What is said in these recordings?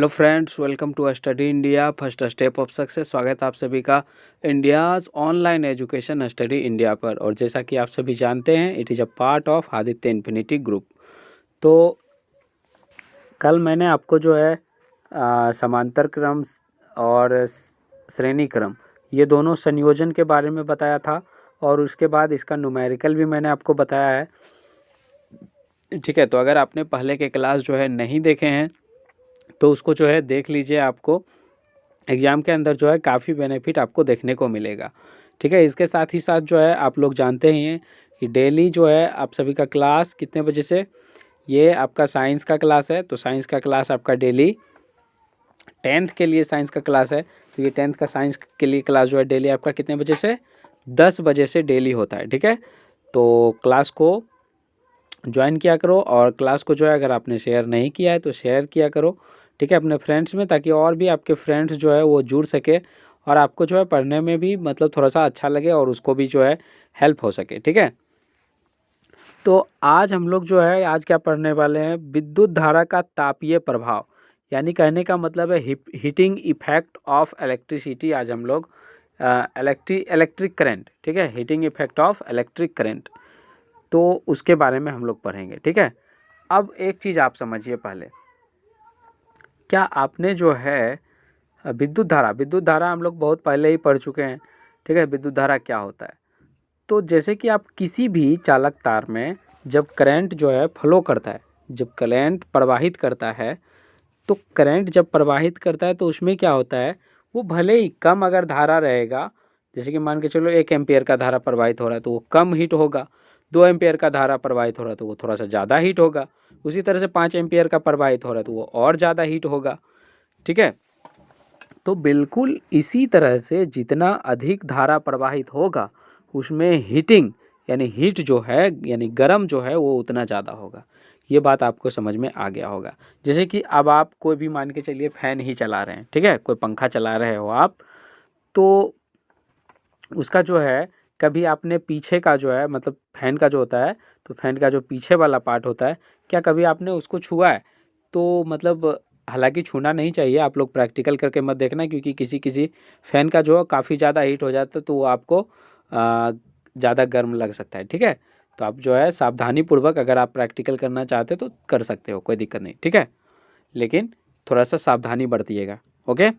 Hello friends, welcome to Study India first step of success. स्वागत है आप सभी का India's online education Study India पर। और जैसा कि आप सभी जानते हैं, it is a part of Aditya Infinity Group. तो कल मैंने आपको जो है समांतर क्रम और श्रेणी क्रम ये दोनों संयोजन के बारे में बताया था, और उसके बाद इसका न्यूमेरिकल भी मैंने आपको बताया है। ठीक है, तो अगर आपने पहले के क्लास जो है नहीं देखे हैं तो उसको जो है देख लीजिए। आपको एग्ज़ाम के अंदर जो है काफ़ी बेनिफिट आपको देखने को मिलेगा। ठीक है, इसके साथ ही साथ जो है आप लोग जानते ही हैं कि डेली जो है आप सभी का क्लास कितने बजे से, ये आपका साइंस का क्लास है। तो साइंस का क्लास आपका डेली 10th के लिए साइंस का क्लास है। तो ये 10th का साइंस के लिए क्लास जो है डेली आपका कितने बजे से, 10 बजे से डेली होता है। ठीक है, तो क्लास को ज्वाइन किया करो, और क्लास को जो है अगर आपने शेयर नहीं किया है तो शेयर किया करो। ठीक है, अपने फ्रेंड्स में, ताकि और भी आपके फ्रेंड्स जो है वो जुड़ सके और आपको जो है पढ़ने में भी मतलब थोड़ा सा अच्छा लगे और उसको भी जो है हेल्प हो सके। ठीक है, तो आज हम लोग जो है आज क्या पढ़ने वाले हैं, विद्युत धारा का तापीय प्रभाव, यानी कहने का मतलब है हीटिंग इफेक्ट ऑफ इलेक्ट्रिसिटी। आज हम लोग इलेक्ट्रिक करंट, ठीक है, heating effect of electric current, तो उसके बारे में हम लोग पढ़ेंगे। ठीक है, अब एक चीज़ आप समझिए पहले, क्या आपने जो है विद्युत धारा हम लोग बहुत पहले ही पढ़ चुके हैं। ठीक है, विद्युत धारा क्या होता है। तो जैसे कि आप किसी भी चालक तार में जब करंट जो है फ्लो करता है, जब करंट प्रवाहित करता है, तो करंट जब प्रवाहित करता है तो उसमें क्या होता है, वो भले ही कम अगर धारा रहेगा, जैसे कि मान के चलो 1 एम्पियर का धारा प्रवाहित हो रहा है तो वो कम हीट होगा। 2 एम्पियर का धारा प्रवाहित हो रहा है तो वो थोड़ा सा ज़्यादा हीट होगा। उसी तरह से 5 एम्पियर का प्रवाहित हो रहा है तो वो और ज़्यादा हीट होगा। ठीक है, तो बिल्कुल इसी तरह से जितना अधिक धारा प्रवाहित होगा उसमें हीटिंग यानी हीट जो है यानी गर्म जो है वो उतना ज़्यादा होगा। ये बात आपको समझ में आ गया होगा। जैसे कि अब आप कोई भी मान के चलिए फ़ैन ही चला रहे हैं, ठीक है, कोई पंखा चला रहे हो आप, तो उसका जो है कभी आपने पीछे का जो है मतलब फ़ैन का जो होता है, तो फ़ैन का जो पीछे वाला पार्ट होता है, क्या कभी आपने उसको छुआ है? तो मतलब हालांकि छूना नहीं चाहिए, आप लोग प्रैक्टिकल करके मत देखना, क्योंकि किसी किसी फ़ैन का जो है काफ़ी ज़्यादा हीट हो जाता है तो वो आपको ज़्यादा गर्म लग सकता है। ठीक है, तो आप जो है सावधानीपूर्वक अगर आप प्रैक्टिकल करना चाहते हो तो कर सकते हो, कोई दिक्कत नहीं। ठीक है, लेकिन थोड़ा सा सावधानी बरतिएगा। ओके,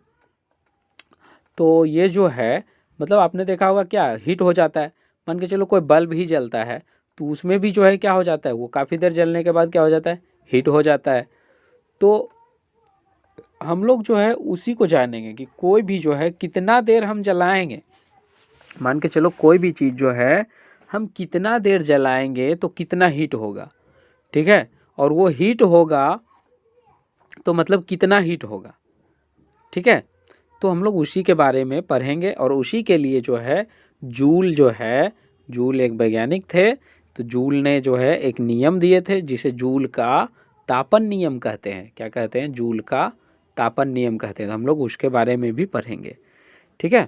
तो ये जो है मतलब आपने देखा होगा क्या हीट हो जाता है। मान के चलो कोई बल्ब ही जलता है तो उसमें भी जो है क्या हो जाता है, वो काफ़ी देर जलने के बाद क्या हो जाता है, हीट हो जाता है। तो हम लोग जो है उसी को जानेंगे कि कोई भी जो है कितना देर हम जलाएंगे। मान के चलो कोई भी चीज़ जो है हम कितना देर जलाएंगे तो कितना हीट होगा। ठीक है, और वो हीट होगा तो मतलब कितना हीट होगा। ठीक है, तो हम लोग उसी के बारे में पढ़ेंगे, और उसी के लिए जो है जूल एक वैज्ञानिक थे। तो जूल ने जो है एक नियम दिए थे जिसे जूल का तापन नियम कहते हैं। क्या कहते हैं? जूल का तापन नियम कहते हैं। तो हम लोग उसके बारे में भी पढ़ेंगे। ठीक है,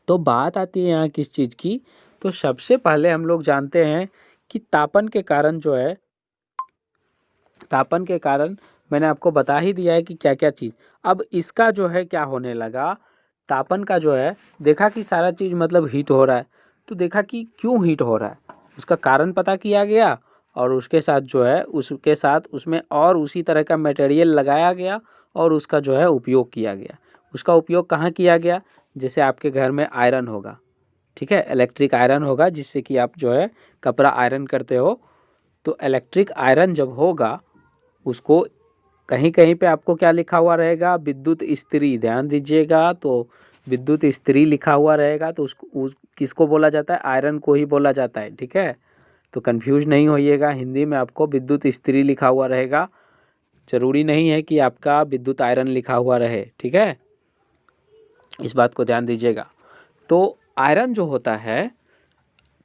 तो बात आती है यहाँ किस चीज़ की, तो सबसे पहले हम लोग जानते हैं कि तापन के कारण मैंने आपको बता ही दिया है कि क्या क्या चीज़। अब इसका जो है क्या होने लगा, तापन का जो है देखा कि सारा चीज़ मतलब हीट हो रहा है, तो देखा कि क्यों हीट हो रहा है, उसका कारण पता किया गया, और उसके साथ जो है उसमें और उसी तरह का मटेरियल लगाया गया और उसका जो है उपयोग किया गया। उसका उपयोग कहाँ किया गया? जैसे आपके घर में आयरन होगा, ठीक है, इलेक्ट्रिक आयरन होगा जिससे कि आप जो है कपड़ा आयरन करते हो। तो इलेक्ट्रिक आयरन जब होगा उसको कहीं कहीं पे आपको क्या लिखा हुआ रहेगा, विद्युत इस्त्री। ध्यान दीजिएगा, तो विद्युत इस्त्री लिखा हुआ रहेगा तो किसको बोला जाता है? आयरन को ही बोला जाता है। ठीक है, तो कंफ्यूज नहीं होइएगा, हिंदी में आपको विद्युत इस्त्री लिखा हुआ रहेगा। जरूरी नहीं है कि आपका विद्युत आयरन लिखा हुआ रहे। ठीक है, इस बात को ध्यान दीजिएगा। तो आयरन जो होता है,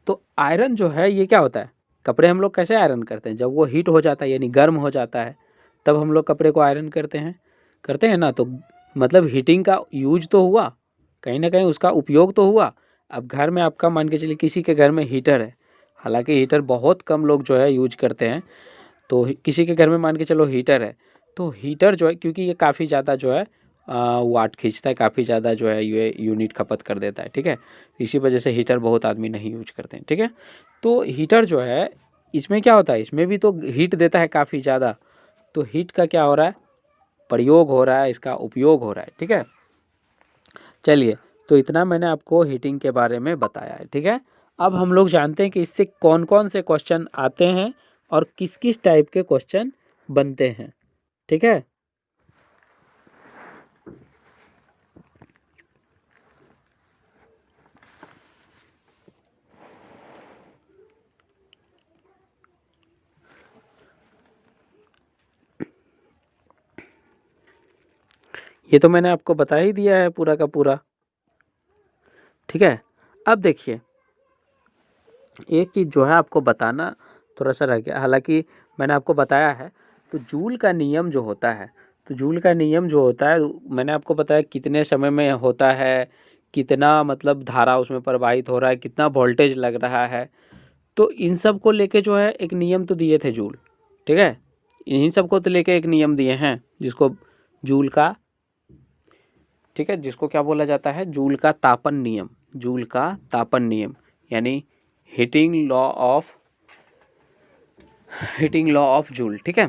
तो आयरन जो है ये क्या होता है, कपड़े हम लोग कैसे आयरन करते हैं? जब वो हीट हो जाता है यानी गर्म हो जाता है तब हम लोग कपड़े को आयरन करते हैं ना। तो मतलब हीटिंग का यूज तो हुआ, कहीं ना कहीं उसका उपयोग तो हुआ। अब घर में आपका मान के चलिए किसी के घर में हीटर है, हालांकि हीटर बहुत कम लोग जो है यूज करते हैं, तो किसी के घर में मान के चलो हीटर है, तो हीटर जो है, क्योंकि ये काफ़ी ज़्यादा जो है वाट खींचता है, काफ़ी ज़्यादा जो है ये यूनिट खपत कर देता है, ठीक है। इसी वजह से हीटर बहुत आदमी नहीं यूज करते हैं, ठीक है। तो हीटर जो है इसमें क्या होता है, इसमें भी तो हीट देता है काफ़ी ज़्यादा, तो हीट का क्या हो रहा है, प्रयोग हो रहा है, इसका उपयोग हो रहा है, ठीक है। चलिए, तो इतना मैंने आपको हीटिंग के बारे में बताया है, ठीक है। अब हम लोग जानते हैं कि इससे कौन कौन से क्वेश्चन आते हैं और किस किस टाइप के क्वेश्चन बनते हैं, ठीक है। ये तो मैंने आपको बता ही दिया है पूरा का पूरा, ठीक है। अब देखिए, एक चीज़ जो है आपको बताना थोड़ा सा रह गया, हालांकि मैंने आपको बताया है। तो जूल का नियम जो होता है, तो जूल का नियम जो होता है मैंने आपको बताया कितने समय में होता है, कितना मतलब धारा उसमें प्रवाहित हो रहा है, कितना वोल्टेज लग रहा है। तो इन सब को लेके जो है एक नियम तो दिए थे जूल, ठीक है। इन्हीं सब को तो लेके एक नियम दिए हैं जिसको जूल का, ठीक है, जिसको क्या बोला जाता है, जूल का तापन नियम, जूल का तापन नियम, यानी heating law of, heating law of joule, ठीक है।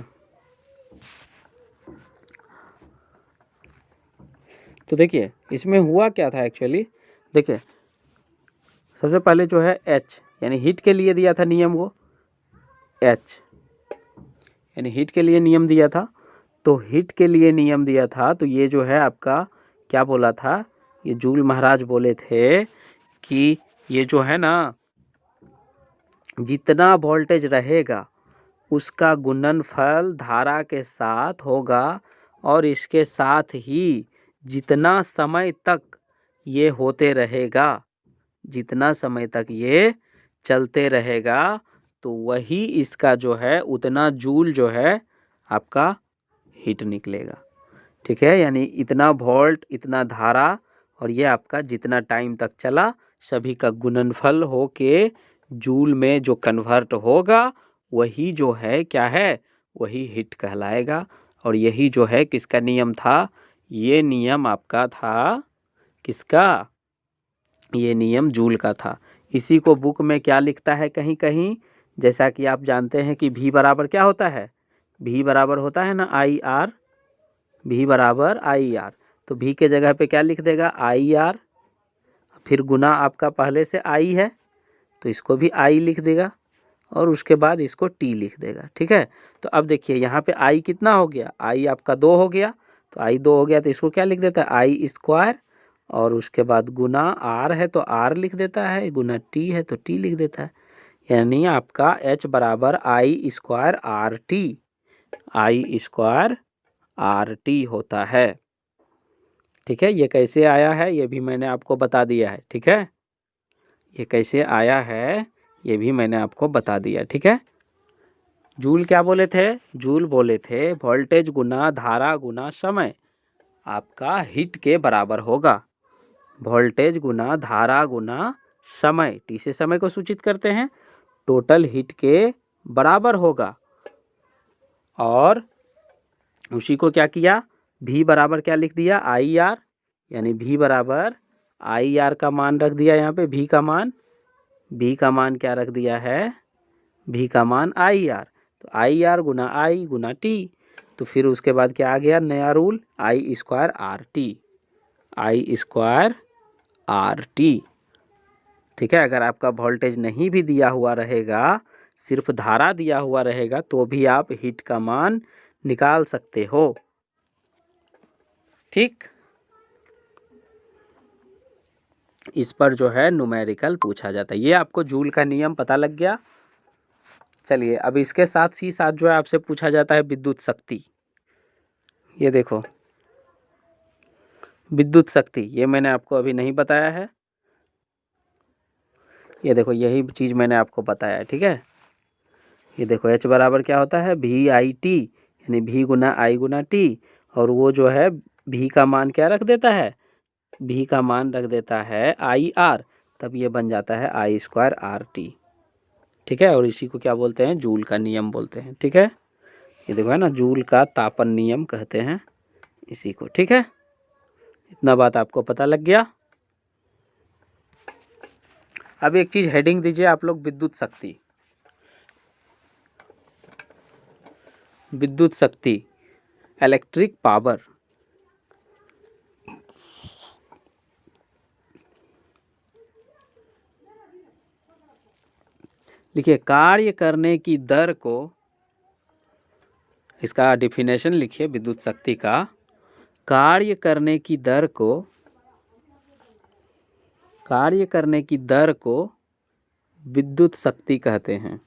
तो देखिए इसमें हुआ क्या था एक्चुअली, देखिए सबसे पहले जो है एच, यानी हीट के लिए दिया था नियम वो, एच यानी हीट के लिए नियम दिया था। तो हीट के लिए नियम दिया था, तो ये जो है आपका क्या बोला था, ये जूल महाराज बोले थे कि ये जो है ना, जितना वोल्टेज रहेगा उसका गुणनफल धारा के साथ होगा, और इसके साथ ही जितना समय तक ये होते रहेगा, जितना समय तक ये चलते रहेगा, तो वही इसका जो है उतना जूल जो है आपका हीट निकलेगा, ठीक है। यानी इतना वोल्ट, इतना धारा, और ये आपका जितना टाइम तक चला, सभी का गुणनफल हो के जूल में जो कन्वर्ट होगा, वही जो है क्या है, वही हीट कहलाएगा। और यही जो है किसका नियम था, ये नियम आपका था किसका, ये नियम जूल का था। इसी को बुक में क्या लिखता है कहीं कहीं, जैसा कि आप जानते हैं कि V बराबर क्या होता है, V बराबर होता है ना आई आर, V बराबर आई आर। तो V के जगह पे क्या लिख देगा, आई आर, फिर गुना आपका पहले से आई है तो इसको भी आई लिख देगा, और उसके बाद इसको टी लिख देगा, ठीक है। तो अब देखिए यहाँ पे आई कितना हो गया, आई आपका 2 हो गया, तो आई 2 हो गया तो इसको क्या लिख देता है, आई स्क्वायर, और उसके बाद गुना आर है तो आर लिख देता है, गुना टी है तो टी लिख देता है। यानी आपका एच बराबर आई स्क्वायर आर टी, आई स्क्वायर आर टी होता है, ठीक है। ये कैसे आया है ये भी मैंने आपको बता दिया है, ठीक है। ये कैसे आया है ये भी मैंने आपको बता दिया, ठीक है। जूल क्या बोले थे, जूल बोले थे वोल्टेज गुना धारा गुना समय आपका हीट के बराबर होगा। वोल्टेज गुना धारा गुना समय, टी से समय को सूचित करते हैं, टोटल हीट के बराबर होगा। और उसी को क्या किया, V बराबर क्या लिख दिया, आई आर, यानी V बराबर आई आर का मान रख दिया यहाँ पे, V का मान क्या रख दिया है, V का मान आई आर, तो I R Guna I Guna T. तो फिर उसके बाद क्या आ गया नया रूल, आई स्क्वायर आर टी, आई स्क्वायर आर टी, ठीक है। अगर आपका वोल्टेज नहीं भी दिया हुआ रहेगा, सिर्फ धारा दिया हुआ रहेगा, तो भी आप हीट का मान निकाल सकते हो, ठीक। इस पर जो है न्यूमेरिकल पूछा जाता है। ये आपको जूल का नियम पता लग गया। चलिए अब इसके साथ ही साथ जो है आपसे पूछा जाता है विद्युत शक्ति। ये देखो विद्युत शक्ति, ये मैंने आपको अभी नहीं बताया है, ये देखो यही चीज़ मैंने आपको बताया है, ठीक है। ये देखो H बराबर क्या होता है, वी आई टी, यानी V गुना आई गुना टी, और वो जो है V का मान क्या रख देता है, V का मान रख देता है आई आर, तब ये बन जाता है आई स्क्वायर आर टी, ठीक है। और इसी को क्या बोलते हैं, जूल का नियम बोलते हैं, ठीक है। ये देखो है ना, जूल का तापन नियम कहते हैं इसी को। ठीक है, इतना बात आपको पता लग गया। अब एक चीज हेडिंग दीजिए आप लोग, विद्युत शक्ति। विद्युत शक्ति, इलेक्ट्रिक पावर। लिखिए, कार्य करने की दर को, इसका डिफिनेशन लिखिए विद्युत शक्ति का। कार्य करने की दर को, कार्य करने की दर को विद्युत शक्ति कहते हैं।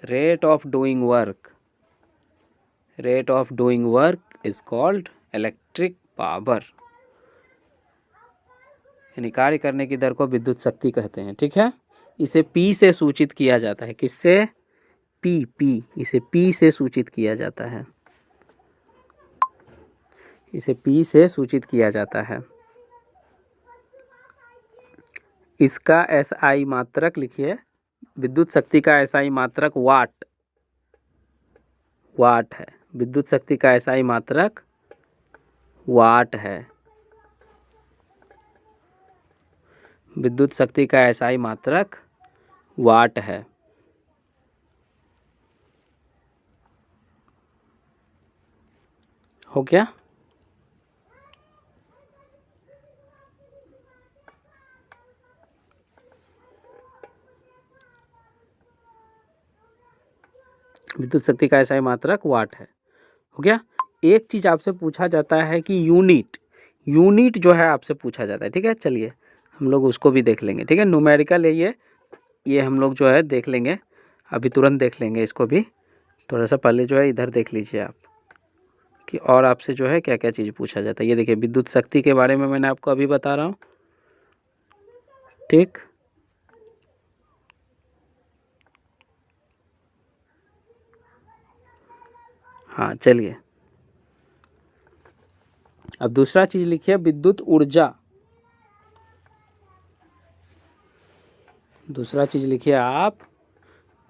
Rate of doing work, rate of doing work is called electric power. यानी कार्य करने की दर को विद्युत शक्ति कहते हैं। ठीक है, इसे पी से सूचित किया जाता है। किससे? पी, इसे पी से सूचित किया जाता है। इसे पी से सूचित किया जाता है। इसका एसआई मात्रक लिखिए, विद्युत शक्ति का एसआई मात्रक वाट, वाट है। विद्युत शक्ति का एसआई मात्रक वाट है। विद्युत शक्ति का एसआई मात्रक वाट है। हो गया? विद्युत शक्ति का एसआई मात्रक वाट है। हो गया? एक चीज आपसे पूछा जाता है कि यूनिट, यूनिट जो है आपसे पूछा जाता है। ठीक है, चलिए हम लोग उसको भी देख लेंगे। ठीक है, न्यूमेरिकल है ये हम लोग जो है देख लेंगे, अभी तुरंत देख लेंगे इसको भी। थोड़ा सा पहले जो है इधर देख लीजिए आप कि और आपसे जो है क्या क्या चीज़ पूछा जाता है। ये देखिए, विद्युत शक्ति के बारे में मैंने आपको अभी बता रहा हूँ। ठीक, हाँ चलिए, अब दूसरा चीज लिखिए, विद्युत ऊर्जा। दूसरा चीज लिखिए आप,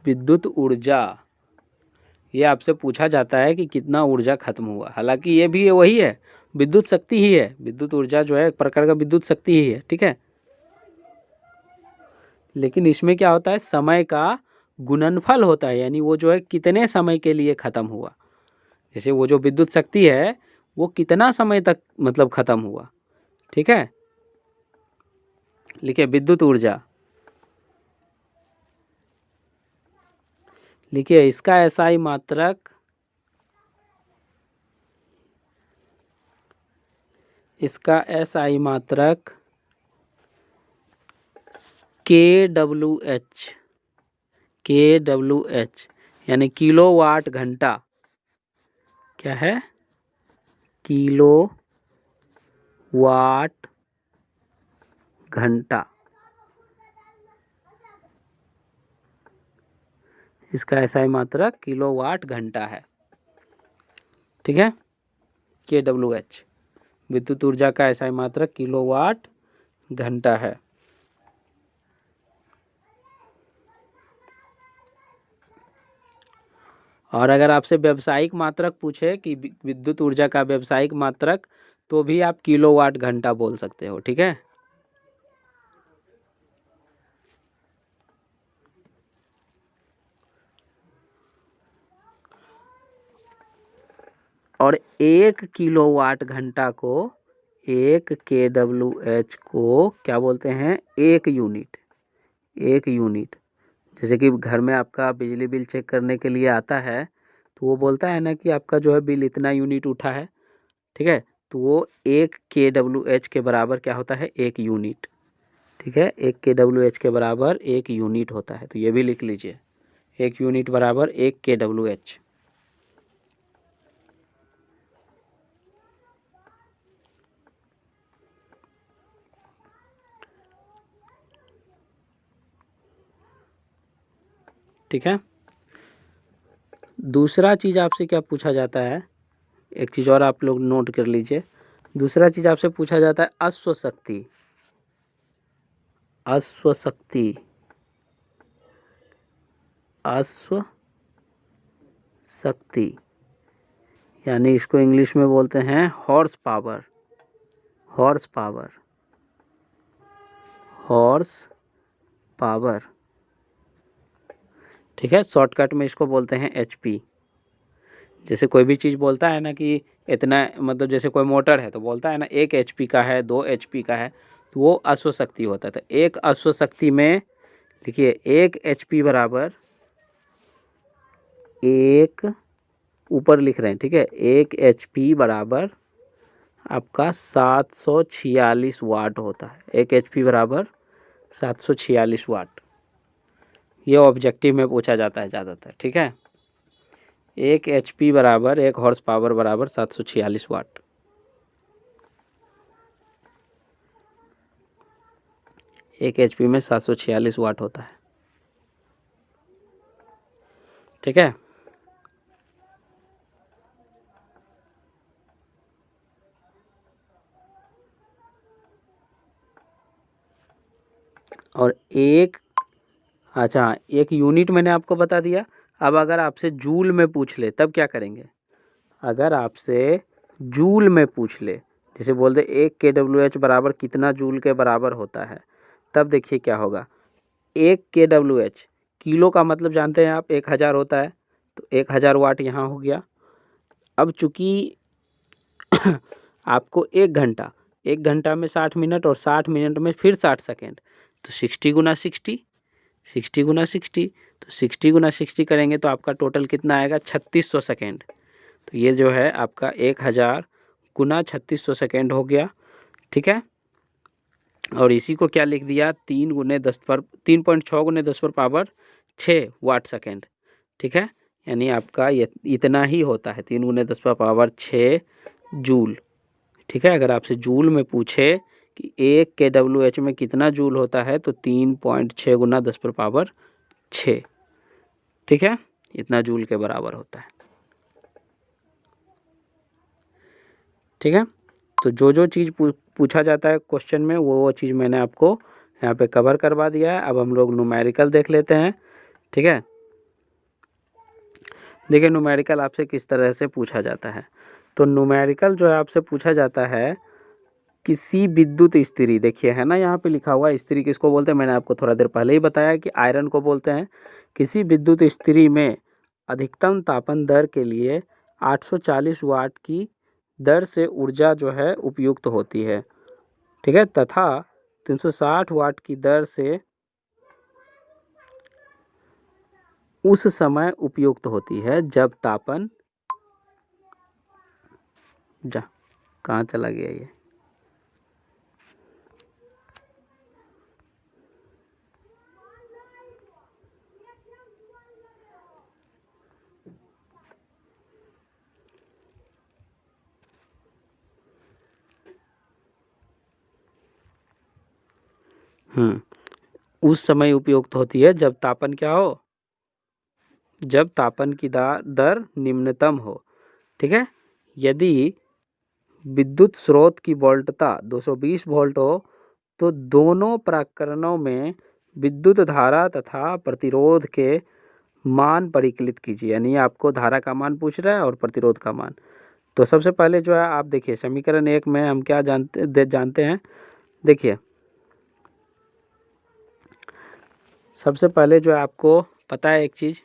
विद्युत ऊर्जा। ये आपसे पूछा जाता है कि कितना ऊर्जा खत्म हुआ। हालांकि ये भी वही है, विद्युत शक्ति ही है। विद्युत ऊर्जा जो है एक प्रकार का विद्युत शक्ति ही है। ठीक है, लेकिन इसमें क्या होता है, समय का गुणनफल होता है, यानी वो जो है कितने समय के लिए खत्म हुआ। जैसे वो जो विद्युत शक्ति है वो कितना समय तक मतलब खत्म हुआ। ठीक है, लिखिए विद्युत ऊर्जा। लिखिए इसका एसआई मात्रक, इसका एसआई मात्रक KWH, KWH यानी किलोवाट घंटा। क्या है? किलोवाट घंटा। इसका एसआई मात्रक किलोवाट घंटा है। ठीक है, KWH विद्युत ऊर्जा का एसआई मात्रक किलोवाट घंटा है। और अगर आपसे व्यावसायिक मात्रक पूछे कि विद्युत ऊर्जा का व्यावसायिक मात्रक, तो भी आप किलोवाट घंटा बोल सकते हो। ठीक है, और 1 किलोवाट घंटा को, 1 KWH को क्या बोलते हैं? 1 यूनिट। 1 यूनिट। जैसे कि घर में आपका बिजली बिल चेक करने के लिए आता है तो वो बोलता है ना कि आपका जो है बिल इतना यूनिट उठा है। ठीक है, तो वो 1 KWH के बराबर क्या होता है? 1 यूनिट। ठीक है, 1 KWH के बराबर 1 यूनिट होता है। तो ये भी लिख लीजिए, 1 यूनिट बराबर 1 KWH। ठीक है, दूसरा चीज़ आपसे क्या पूछा जाता है, एक चीज़ और आप लोग नोट कर लीजिए। दूसरा चीज़ आपसे पूछा जाता है अश्व शक्ति। अश्व शक्ति, अश्व शक्ति, यानी इसको इंग्लिश में बोलते हैं horse power. Horse power, horse power, ठीक है। शॉर्टकट में इसको बोलते हैं एचपी। जैसे कोई भी चीज़ बोलता है ना कि इतना, मतलब जैसे कोई मोटर है तो बोलता है ना 1 एचपी का है, 2 एचपी का है, तो वो अश्वशक्ति होता है। तो एक अश्वशक्ति में देखिए 1 एचपी बराबर एक, ऊपर लिख रहे हैं, ठीक है, 1 एचपी बराबर आपका 746 वाट होता है। 1 एचपी बराबर 746 वाट। ये ऑब्जेक्टिव में पूछा जाता है ज़्यादातर, ठीक है। 1 एचपी बराबर, 1 हॉर्स पावर बराबर 746 वाट। एक एचपी में 746 वाट होता है, ठीक है। और एक, अच्छा, एक यूनिट मैंने आपको बता दिया। अब अगर आपसे जूल में पूछ ले तब क्या करेंगे? अगर आपसे जूल में पूछ ले, जैसे बोल दे 1 kWh बराबर कितना जूल के बराबर होता है, तब देखिए क्या होगा। 1 kWh, किलो का मतलब जानते हैं आप 1000 होता है, तो 1000 वाट यहाँ हो गया। अब चूँकि आपको 1 घंटा में 60 मिनट और 60 मिनट में फिर 60 सेकेंड, तो 60 गुना 60, 60 गुना 60, तो 60 गुना 60 करेंगे तो आपका टोटल कितना आएगा? 3600 सेकेंड। तो ये जो है आपका 1000 गुना 3600 सेकेंड हो गया, ठीक है। और इसी को क्या लिख दिया? 3.6 गुने 10 पर पावर 6 वाट सेकेंड, ठीक है। यानी आपका ये इतना ही होता है, 3 गुने 10 पर पावर 6 जूल, ठीक है। अगर आपसे जूल में पूछे कि 1 kWh में कितना जूल होता है, तो 3.6 गुना 10 पर पावर 6, ठीक है, इतना जूल के बराबर होता है, ठीक है। तो जो जो चीज़ पूछा जाता है क्वेश्चन में, वो चीज़ मैंने आपको यहाँ पे कवर करवा दिया है। अब हम लोग न्यूमेरिकल देख लेते हैं, ठीक है। देखिए न्यूमेरिकल आपसे किस तरह से पूछा जाता है। तो न्यूमेरिकल जो है आपसे पूछा जाता है किसी विद्युत स्त्री, देखिए है ना यहाँ पे लिखा हुआ, स्त्री किसको बोलते हैं, मैंने आपको थोड़ा देर पहले ही बताया कि आयरन को बोलते हैं। किसी विद्युत स्त्री में अधिकतम तापन दर के लिए 840 वाट की दर से ऊर्जा जो है उपयुक्त होती है, ठीक है, तथा 360 वाट की दर से उस समय उपयुक्त होती है जब तापन, जा कहाँ चला गया ये, उस समय उपयुक्त होती है जब तापन क्या हो, जब तापन की दर निम्नतम हो, ठीक है। यदि विद्युत स्रोत की वोल्टता 220 वोल्ट हो तो दोनों प्रकरणों में विद्युत धारा तथा प्रतिरोध के मान परिकलित कीजिए। यानी आपको धारा का मान पूछ रहा है और प्रतिरोध का मान। तो सबसे पहले जो है आप देखिए समीकरण 1 में हम क्या जानते हैं। देखिए सबसे पहले जो है आपको पता है एक चीज़,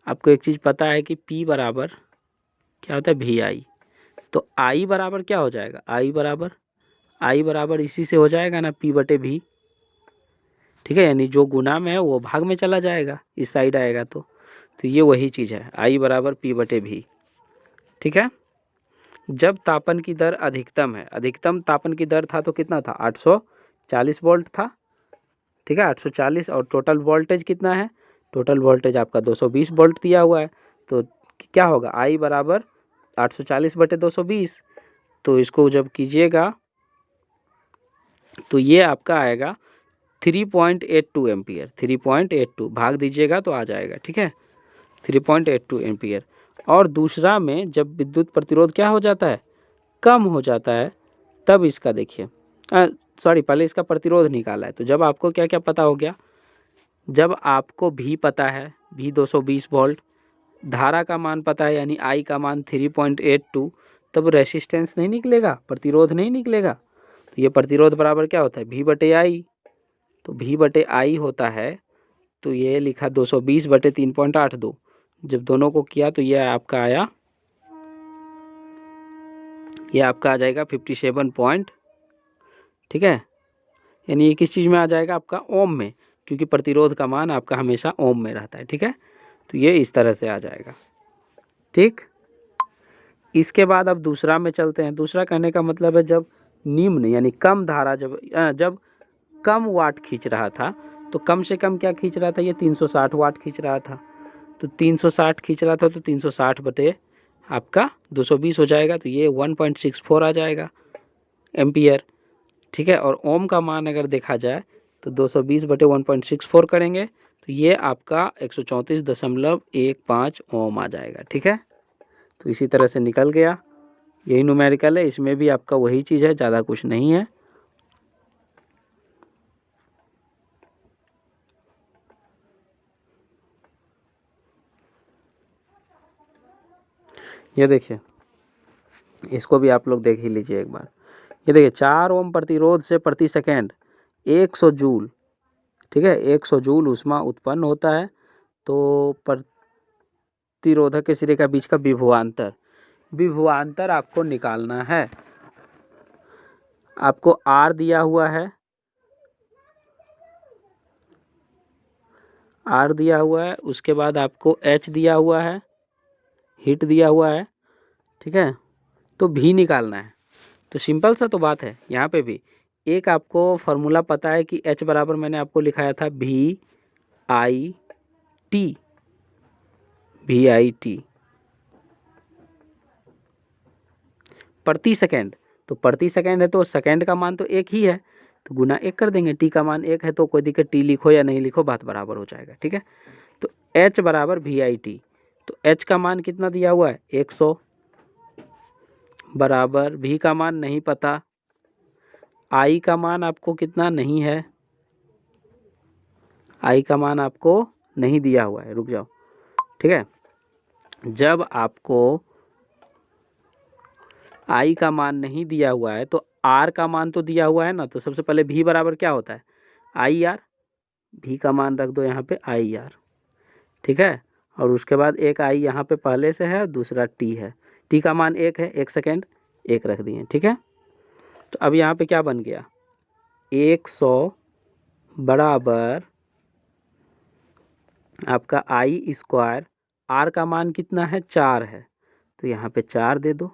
आपको एक चीज़ पता है कि P बराबर क्या होता है, VI। तो I बराबर क्या हो जाएगा, I बराबर इसी से हो जाएगा ना, P बटे V, ठीक है। यानी जो गुना में है वो भाग में चला जाएगा, इस साइड आएगा तो ये वही चीज़ है, I बराबर P बटे V, ठीक है। जब तापन की दर अधिकतम है, अधिकतम तापन की दर था तो कितना था, 840 वोल्ट था, ठीक है, 840। और टोटल वोल्टेज कितना है, टोटल वोल्टेज आपका 220 वोल्ट दिया हुआ है। तो क्या होगा, I बराबर 840 बटे 220। तो इसको जब कीजिएगा तो ये आपका आएगा 3.82 एम्पियर, 3.82 भाग दीजिएगा तो आ जाएगा, ठीक है, 3.82 एम्पियर। और दूसरा में जब विद्युत प्रतिरोध क्या हो जाता है, कम हो जाता है, तब इसका देखिए, सॉरी पहले इसका प्रतिरोध निकाला है। तो जब आपको क्या क्या पता हो गया, जब आपको भी पता है, भी 220 वोल्ट, धारा का मान पता है यानी I का मान 3.82, तब रेसिस्टेंस नहीं निकलेगा, प्रतिरोध नहीं निकलेगा। तो ये प्रतिरोध बराबर क्या होता है, V/I। तो V/I होता है, तो ये लिखा 220/3.82। जब दोनों को किया तो ये आपका आया, ये आपका आ जाएगा 57 पॉइंट, ठीक है। यानी ये किस चीज़ में आ जाएगा, आपका ओम में, क्योंकि प्रतिरोध का मान आपका हमेशा ओम में रहता है, ठीक है। तो ये इस तरह से आ जाएगा, ठीक। इसके बाद अब दूसरा में चलते हैं। दूसरा कहने का मतलब है जब निम्न यानी कम धारा, जब कम वाट खींच रहा था, तो कम से कम क्या खींच रहा था, ये 360 वाट खींच रहा था। तो 360 खींच रहा था, तो 360 बटे आपका 220 हो जाएगा, तो ये 1.64 आ जाएगा एम्पियर, ठीक है। और ओम का मान अगर देखा जाए तो 220/1.64 करेंगे तो ये आपका 134.15 ओम आ जाएगा, ठीक है। तो इसी तरह से निकल गया, यही न्यूमेरिकल है, इसमें भी आपका वही चीज़ है, ज़्यादा कुछ नहीं है। ये देखिए, इसको भी आप लोग देख ही लीजिए एक बार। ये देखिए 4 ओम प्रतिरोध से प्रति सेकेंड 100 जूल, ठीक है, 100 जूल ऊष्मा उत्पन्न होता है। तो प्रतिरोधक के सिरे का बीच का विभवांतर आपको निकालना है। आपको R दिया हुआ है, R दिया हुआ है, उसके बाद आपको H दिया हुआ है, हीट दिया हुआ है, ठीक है। तो V निकालना है। तो सिंपल सा तो बात है, यहाँ पे भी एक आपको फार्मूला पता है कि H बराबर मैंने आपको लिखाया था VIT प्रति सेकेंड। तो प्रति सेकेंड है तो सेकेंड का मान तो एक ही है, तो गुना 1 कर देंगे। टी का मान 1 है तो कोई दिक्कत, टी लिखो या नहीं लिखो बात बराबर हो जाएगा, ठीक है। तो H बराबर VIT। तो H का मान कितना दिया हुआ है 100, बराबर V का मान नहीं पता, I का मान आपको कितना नहीं है, I का मान आपको नहीं दिया हुआ है, रुक जाओ, ठीक है। जब आपको I का मान नहीं दिया हुआ है तो R का मान तो दिया हुआ है ना। तो सबसे पहले V बराबर क्या होता है, IR। V का मान रख दो यहाँ पे IR, ठीक है। और उसके बाद एक I यहाँ पे पहले से है, दूसरा T है। T का मान 1 है, 1 सेकेंड 1 रख दिए, ठीक है। तो अब यहाँ पे क्या बन गया, 100 बराबर आपका I²। R का मान कितना है 4 है, तो यहाँ पे 4 दे दो,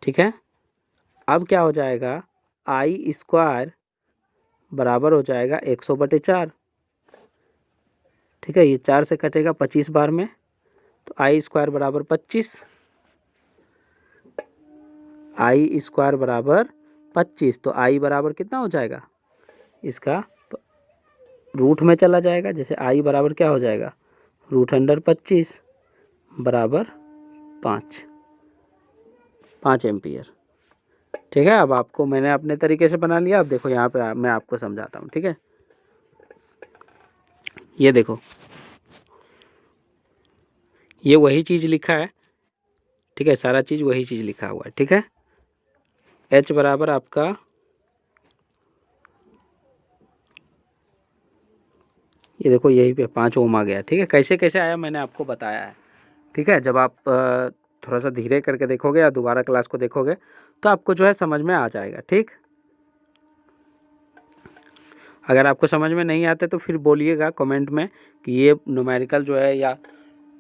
ठीक है। अब क्या हो जाएगा, I² बराबर हो जाएगा 100/4, ठीक है। ये 4 से कटेगा 25 बार में, तो I² बराबर 25, I² बराबर 25। तो I बराबर कितना हो जाएगा, इसका रूट में चला जाएगा। जैसे I बराबर क्या हो जाएगा, √25 बराबर 5 एम्पियर, ठीक है। अब आपको मैंने अपने तरीके से बना लिया। अब देखो यहाँ पे मैं आपको समझाता हूँ, ठीक है। ये देखो, ये वही चीज़ लिखा है, ठीक है, सारा चीज़ वही चीज़ लिखा हुआ है, ठीक है। H बराबर आपका ये देखो यही पे 5 ओम आ गया, ठीक है। कैसे कैसे आया मैंने आपको बताया है, ठीक है। जब आप थोड़ा सा धीरे करके देखोगे या दोबारा क्लास को देखोगे तो आपको जो है समझ में आ जाएगा, ठीक। अगर आपको समझ में नहीं आते तो फिर बोलिएगा कमेंट में कि ये न्यूमेरिकल जो है या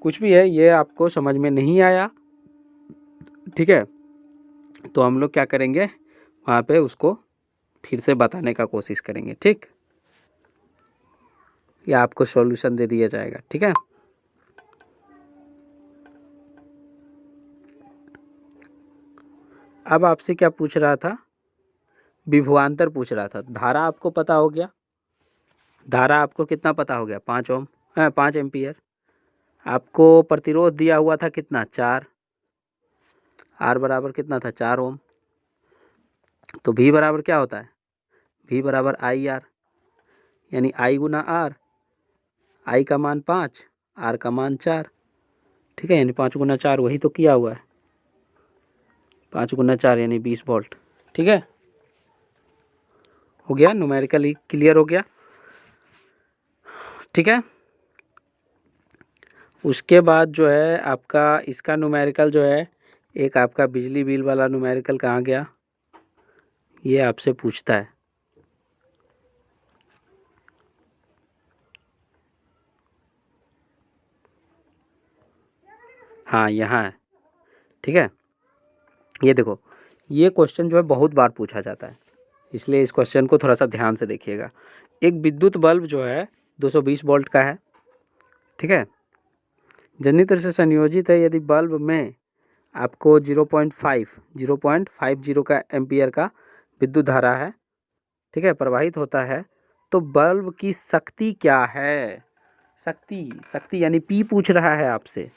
कुछ भी है ये आपको समझ में नहीं आया, ठीक है। तो हम लोग क्या करेंगे, वहाँ पे उसको फिर से बताने का कोशिश करेंगे, ठीक, या आपको सॉल्यूशन दे दिया जाएगा, ठीक है। अब आपसे क्या पूछ रहा था, विभवांतर पूछ रहा था। धारा आपको पता हो गया, धारा आपको कितना पता हो गया 5 ओम, 5 एम्पियर। आपको प्रतिरोध दिया हुआ था कितना 4, R बराबर कितना था 4 ओम। तो V बराबर क्या होता है, V बराबर IR, यानी I गुना R, I का मान 5, R का मान 4, ठीक है, यानी 5 गुना 4 वही तो किया हुआ है, 5 गुना 4 यानी 20 वोल्ट। ठीक है, हो गया, न्यूमेरिकली क्लियर हो गया। ठीक है, उसके बाद जो है आपका इसका न्यूमेरिकल जो है, एक आपका बिजली बिल वाला न्यूमेरिकल कहाँ गया, ये आपसे पूछता है। हाँ यहाँ है। ठीक है, ये देखो, ये क्वेश्चन जो है बहुत बार पूछा जाता है, इसलिए इस क्वेश्चन को थोड़ा सा ध्यान से देखिएगा। एक विद्युत बल्ब जो है 220 वोल्ट का है। ठीक है, जनित्र से संयोजित है। यदि बल्ब में आपको 0.50 का एम्पियर का विद्युत धारा है, ठीक है, प्रवाहित होता है, तो बल्ब की शक्ति क्या है। शक्ति यानी P पूछ रहा है आपसे,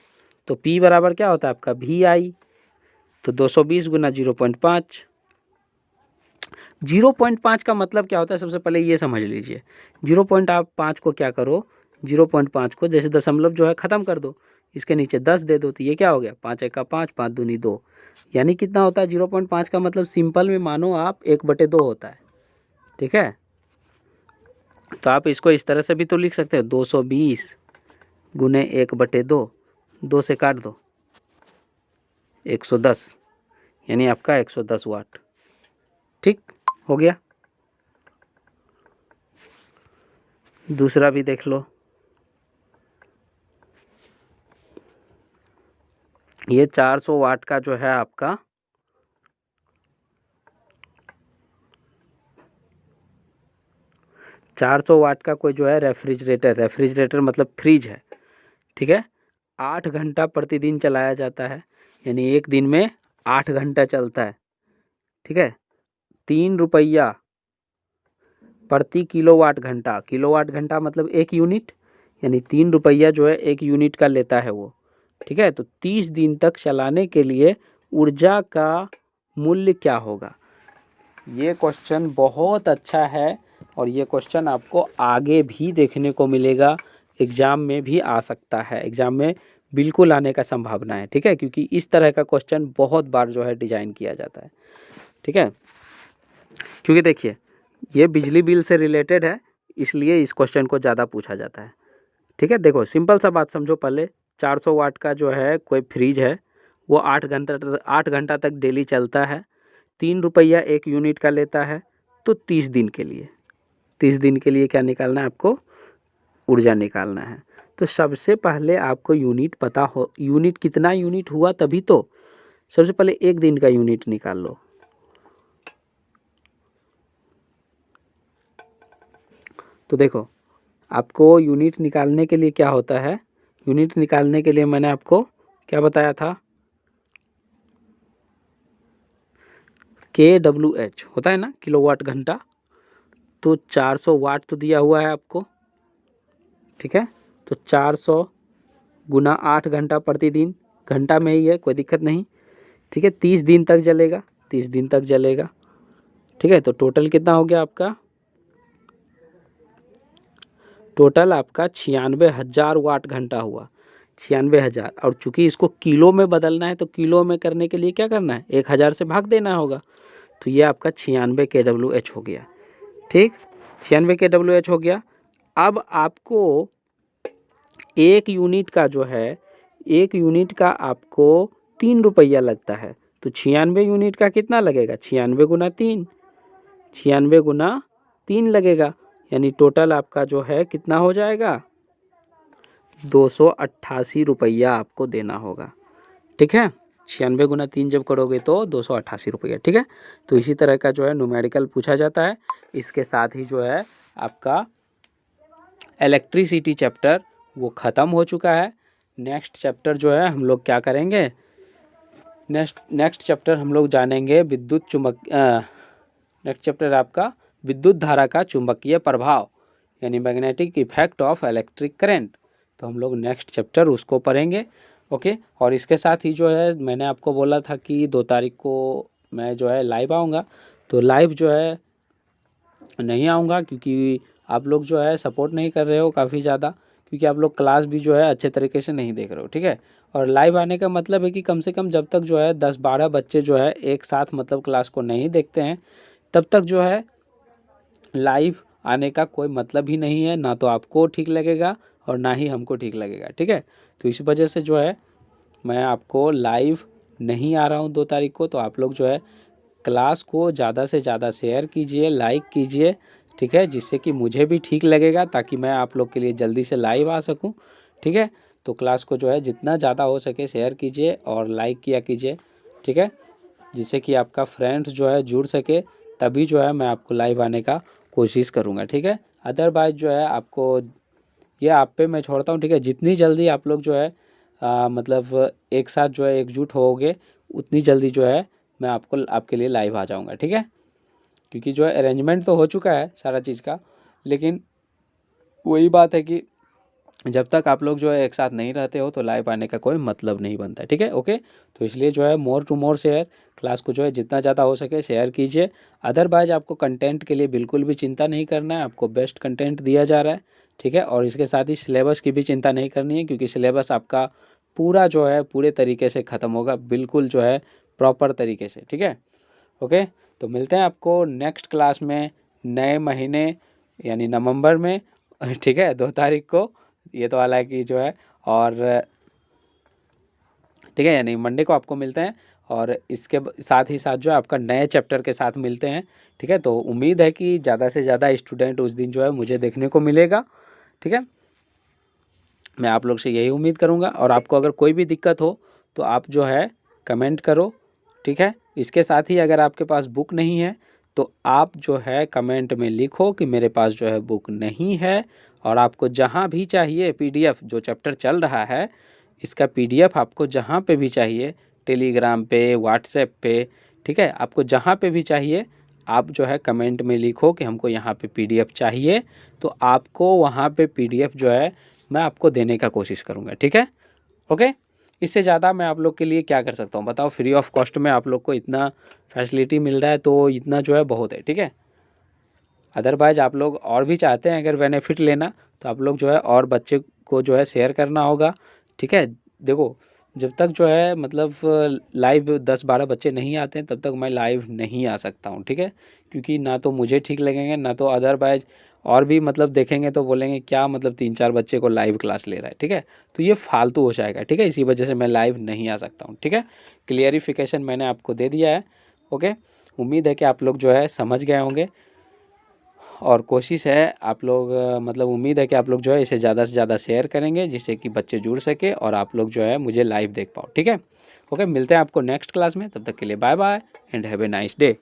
तो P बराबर क्या होता है आपका VI। तो 220 गुना 0.5, 0.5 का मतलब क्या होता है, सबसे पहले ये समझ लीजिए। 0.5 को क्या करो, 0.5 को जैसे दशमलव जो है ख़त्म कर दो, इसके नीचे 10 दे दो, तो ये क्या हो गया, 5 एक का 5, 5 दूनी 2, यानी कितना होता है 0.5 का मतलब सिंपल में मानो आप 1/2 होता है। ठीक है, तो आप इसको इस तरह से भी तो लिख सकते हो, 220 गुने 1/2, 2 से काट दो, 110, यानी आपका 110 वाट। ठीक हो गया। दूसरा भी देख लो, ये 400 वाट का जो है आपका 400 वाट का कोई जो है रेफ्रिजरेटर मतलब फ्रिज है। ठीक है, 8 घंटा प्रतिदिन चलाया जाता है, यानी एक दिन में 8 घंटा चलता है। ठीक है, 3 रुपया प्रति किलोवाट घंटा, किलोवाट घंटा मतलब 1 यूनिट, यानी 3 रुपया जो है 1 यूनिट का लेता है वो। ठीक है, तो 30 दिन तक चलाने के लिए ऊर्जा का मूल्य क्या होगा। ये क्वेश्चन बहुत अच्छा है, और ये क्वेश्चन आपको आगे भी देखने को मिलेगा, एग्ज़ाम में भी आ सकता है, एग्ज़ाम में बिल्कुल आने का संभावना है। ठीक है, क्योंकि इस तरह का क्वेश्चन बहुत बार जो है डिजाइन किया जाता है। ठीक है, क्योंकि देखिए ये बिजली बिल से रिलेटेड है, इसलिए इस क्वेश्चन को ज़्यादा पूछा जाता है। ठीक है, देखो सिंपल सा बात समझो पहले, 400 वाट का जो है कोई फ्रिज है, वो 8 घंटा तक डेली चलता है, 3 रुपया 1 यूनिट का लेता है, तो 30 दिन के लिए, 30 दिन के लिए क्या निकालना है आपको, ऊर्जा निकालना है। तो सबसे पहले आपको यूनिट पता हो, यूनिट कितना यूनिट हुआ तभी तो, सबसे पहले एक दिन का यूनिट निकाल लो। तो देखो आपको यूनिट निकालने के लिए क्या होता है, यूनिट निकालने के लिए मैंने आपको क्या बताया था, kWh होता है ना, किलोवाट घंटा। तो 400 वाट तो दिया हुआ है आपको। ठीक है, तो 400 गुना 8 घंटा प्रतिदिन, घंटा में ही है, कोई दिक्कत नहीं। ठीक है, 30 दिन तक जलेगा, 30 दिन तक जलेगा। ठीक है, तो टोटल कितना हो गया आपका, टोटल आपका 96,000 वाट घंटा हुआ, 96,000। और चूंकि इसको किलो में बदलना है, तो किलो में करने के लिए क्या करना है, 1000 से भाग देना होगा, तो ये आपका 96 kWh हो गया। ठीक, 96 kWh हो गया। अब आपको एक यूनिट का जो है, एक यूनिट का आपको 3 रुपया लगता है, तो 96 यूनिट का कितना लगेगा, 96 गुना 3, 96 गुना 3 लगेगा, यानी टोटल आपका जो है कितना हो जाएगा, 288 रुपया आपको देना होगा। ठीक है, 96 गुना 3 जब करोगे तो 288 रुपया। ठीक है, तो इसी तरह का जो है न्यूमेरिकल पूछा जाता है। इसके साथ ही जो है आपका इलेक्ट्रिसिटी चैप्टर वो ख़त्म हो चुका है। नेक्स्ट चैप्टर जो है हम लोग क्या करेंगे, नेक्स्ट चैप्टर हम लोग जानेंगे विद्युत चुंबक, नेक्स्ट चैप्टर आपका विद्युत धारा का चुंबकीय प्रभाव, यानी magnetic effect of electric current. तो हम लोग नेक्स्ट चैप्टर उसको पढ़ेंगे। ओके, और इसके साथ ही जो है मैंने आपको बोला था कि 2 तारीख को मैं जो है लाइव आऊँगा, तो लाइव जो है नहीं आऊँगा, क्योंकि आप लोग जो है सपोर्ट नहीं कर रहे हो काफ़ी ज़्यादा, क्योंकि आप लोग क्लास भी जो है अच्छे तरीके से नहीं देख रहे हो, ठीक है। और लाइव आने का मतलब है कि कम से कम जब तक जो है 10-12 बच्चे जो है एक साथ मतलब क्लास को नहीं देखते हैं, तब तक जो है लाइव आने का कोई मतलब ही नहीं है, ना तो आपको ठीक लगेगा और ना ही हमको ठीक लगेगा, ठीक है। तो इस वजह से जो है मैं आपको लाइव नहीं आ रहा हूँ 2 तारीख को। तो आप लोग जो है क्लास को ज़्यादा से ज़्यादा शेयर कीजिए, लाइक कीजिए, ठीक है, जिससे कि मुझे भी ठीक लगेगा, ताकि मैं आप लोग के लिए जल्दी से लाइव आ सकूं, ठीक है। तो क्लास को जो है जितना ज़्यादा हो सके शेयर कीजिए और लाइक किया कीजिए, ठीक है, जिससे कि आपका फ्रेंड्स जो है जुड़ सके, तभी जो है मैं आपको लाइव आने का कोशिश करूँगा, ठीक है। अदरवाइज़ जो है आपको ये आप पे मैं छोड़ता हूँ, ठीक है। जितनी जल्दी आप लोग जो है मतलब एक साथ जो है एकजुट होगे, उतनी जल्दी जो है मैं आपको आपके लिए लाइव आ जाऊँगा, ठीक है। क्योंकि जो है अरेंजमेंट तो हो चुका है सारा चीज़ का, लेकिन वही बात है कि जब तक आप लोग जो है एक साथ नहीं रहते हो तो लाइव आने का कोई मतलब नहीं बनता है, ठीक है, ओके। तो इसलिए जो है more to more share, class को जो है जितना ज़्यादा हो सके शेयर कीजिए। अदरवाइज आपको कंटेंट के लिए बिल्कुल भी चिंता नहीं करना है, आपको बेस्ट कंटेंट दिया जा रहा है, ठीक है। और इसके साथ ही सिलेबस की भी चिंता नहीं करनी है, क्योंकि सिलेबस आपका पूरा जो है पूरे तरीके से ख़त्म होगा, बिल्कुल जो है प्रॉपर तरीके से, ठीक है, ओके। तो मिलते हैं आपको नेक्स्ट क्लास में नए महीने यानी नवंबर में, ठीक है, 2 तारीख को। ये तो हालांकि जो है और ठीक है, यानी मंडे को आपको मिलते हैं, और इसके साथ ही साथ जो है आपका नए चैप्टर के साथ मिलते हैं, ठीक है। तो उम्मीद है कि ज़्यादा से ज़्यादा स्टूडेंट उस दिन जो है मुझे देखने को मिलेगा, ठीक है। मैं आप लोग से यही उम्मीद करूँगा, और आपको अगर कोई भी दिक्कत हो तो आप जो है कमेंट करो, ठीक है। इसके साथ ही अगर आपके पास बुक नहीं है तो आप जो है कमेंट में लिखो कि मेरे पास जो है बुक नहीं है, और आपको जहाँ भी चाहिए पीडीएफ, जो चैप्टर चल रहा है इसका पीडीएफ आपको जहाँ पे भी चाहिए, टेलीग्राम पे, व्हाट्सएप पे, ठीक है, आपको जहाँ पे भी चाहिए आप जो है कमेंट में लिखो कि हमको यहाँ पे पीडीएफ चाहिए, तो आपको वहाँ पे पीडीएफ जो है मैं आपको देने का कोशिश करूँगा, ठीक है, ओके। इससे ज़्यादा मैं आप लोग के लिए क्या कर सकता हूँ बताओ। फ्री ऑफ कॉस्ट में आप लोग को इतना फैसिलिटी मिल रहा है, तो इतना जो है बहुत है, ठीक है। अदरवाइज आप लोग और भी चाहते हैं अगर बेनिफिट लेना, तो आप लोग जो है और बच्चे को जो है शेयर करना होगा, ठीक है। देखो, जब तक जो है मतलब लाइव 10-12 बच्चे नहीं आते हैं तब तक मैं लाइव नहीं आ सकता हूँ, ठीक है। क्योंकि ना तो मुझे ठीक लगेंगे, ना तो अदरवाइज और भी मतलब देखेंगे तो बोलेंगे क्या मतलब 3-4 बच्चे को लाइव क्लास ले रहा है, ठीक है। तो ये फालतू हो जाएगा, ठीक है। इसी वजह से मैं लाइव नहीं आ सकता हूँ, ठीक है। क्लियरिफिकेशन मैंने आपको दे दिया है, ओके। उम्मीद है कि आप लोग जो है समझ गए होंगे, और कोशिश है आप लोग मतलब उम्मीद है कि आप लोग जो है इसे ज़्यादा से ज़्यादा शेयर करेंगे, जिससे कि बच्चे जुड़ सके और आप लोग जो है मुझे लाइव देख पाओ, ठीक है, ओके। मिलते हैं आपको नेक्स्ट क्लास में, तब तक के लिए bye bye and have a nice day.